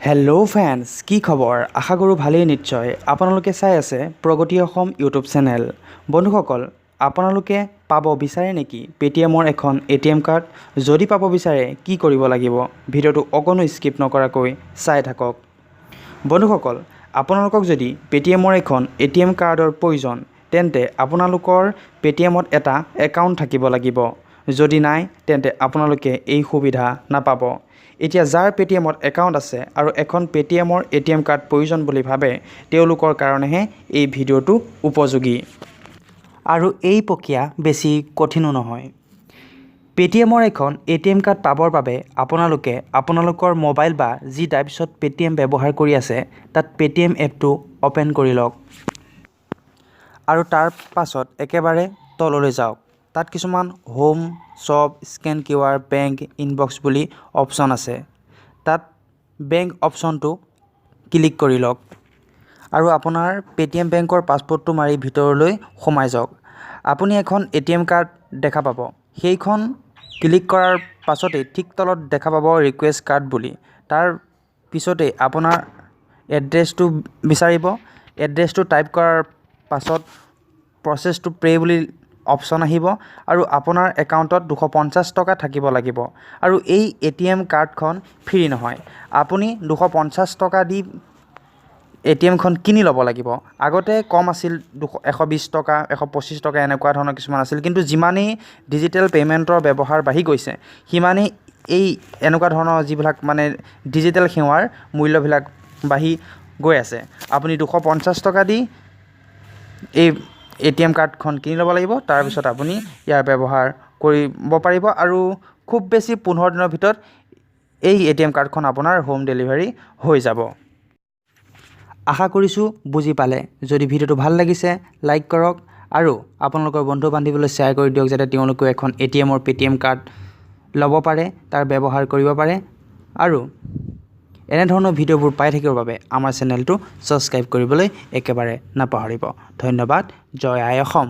Hello' friends, কি খবৰ? আশা কৰোঁ ভালেই নিশ্চয়। আপোনালোকে চাই আছে প্ৰগতি অসম ইউটিউব চেনেল। বন্ধুসকল, আপোনালোকে পাব বিচাৰে নেকি পেটিএমৰ এখন এটিএম কাৰ্ড? যদি পাব বিচাৰে কি কৰিব লাগিব? ভিডিঅ'টো অকণো স্কিপ নকৰাকৈ চাই থাকক। বন্ধুসকল, আপোনালোকক যদি পেটিএমৰ এখন এটিএম কাৰ্ডৰ প্ৰয়োজন, তেন্তে আপোনালোকৰ পেটিএমত এটা একাউণ্ট থাকিব লাগিব। যদি নাই তেন্তে আপোনালোকে এই সুবিধা নাপাব। এতিয়া যাৰ পেটিএমত একাউণ্ট আছে আৰু এখন পেটিএমৰ এটিএম কাৰ্ড প্ৰয়োজন বুলি ভাবে, তেওঁলোকৰ কাৰণেহে এই ভিডিঅ'টো উপযোগী। আৰু এই প্ৰক্ৰিয়া বেছি কঠিনো নহয়। পেটিএমৰ এখন এটিএম কাৰ্ড পাবৰ বাবে আপোনালোকে আপোনালোকৰ মোবাইল বা যি ডিভাইচত পেটিএম ব্যৱহাৰ কৰি আছে তাত পেটিএম এপটো অ'পেন কৰি লওক। আৰু তাৰ পাছত একেবাৰে তললৈ যাওক। তাত কিছুমান home, shop, scan QR, bank, inbox বুলি অপশ্যন আছে। তাত বেংক অপশ্যনটো ক্লিক কৰি লওক আৰু আপোনাৰ পেটিএম বেংকৰ পাছৱৰ্ডটো মাৰি ভিতৰলৈ সোমাই যাওক। আপুনি এখন এটিএম কাৰ্ড দেখা পাব। সেইখন ক্লিক কৰাৰ পাছতেই ঠিক তলত দেখা পাব ৰিকুৱেষ্ট কাৰ্ড বুলি। তাৰ পিছতেই আপোনাৰ এড্ৰেছটো বিচাৰিব। এড্ৰেছটো টাইপ কৰাৰ পাছত প্ৰচেছ টু পে' বুলি অপশ্যন আহিব আৰু আপোনাৰ একাউণ্টত 250 টকা থাকিব লাগিব। আৰু এই এটিএম কাৰ্ডখন ফ্ৰী নহয়। আপুনি 250 টকা দি এটিএমখন কিনি ল'ব লাগিব। আগতে কম আছিল, 120 টকা, 125 টকা এনেকুৱা ধৰণৰ কিছুমান আছিল। কিন্তু যিমানেই ডিজিটেল পে'মেণ্টৰ ব্যৱহাৰ বাঢ়ি গৈছে, সিমানেই এই এনেকুৱা ধৰণৰ যিবিলাক মানে ডিজিটেল সেৱাৰ মূল্যবিলাক বাঢ়ি গৈ আছে। আপুনি 250 টকা দি এই এটিএম কাৰ্ডখন কিনি ল'ব লাগিব। তাৰপিছত আপুনি ইয়াৰ ব্যৱহাৰ কৰিব পাৰিব আৰু খুব বেছি 15 দিনৰ ভিতৰত এই এটিএম কাৰ্ডখন আপোনাৰ হোম ডেলিভাৰী হৈ যাব। আশা কৰিছোঁ বুজি পালে। যদি ভিডিঅ'টো ভাল লাগিছে লাইক কৰক আৰু আপোনালোকৰ বন্ধু বান্ধৱীলৈ শ্বেয়াৰ কৰি দিয়ক, যাতে তেওঁলোকেও এখন এটিএমৰ পেটিএম কাৰ্ড ল'ব পাৰে, তাৰ ব্যৱহাৰ কৰিব পাৰে। আৰু এনেধৰণৰ ভিডিঅ'বোৰ পাই থাকিবৰ বাবে আমাৰ চেনেলটো ছাবস্ক্ৰাইব কৰিবলৈ একেবাৰে নাপাহৰিব। ধন্যবাদ। জয় আই অসম।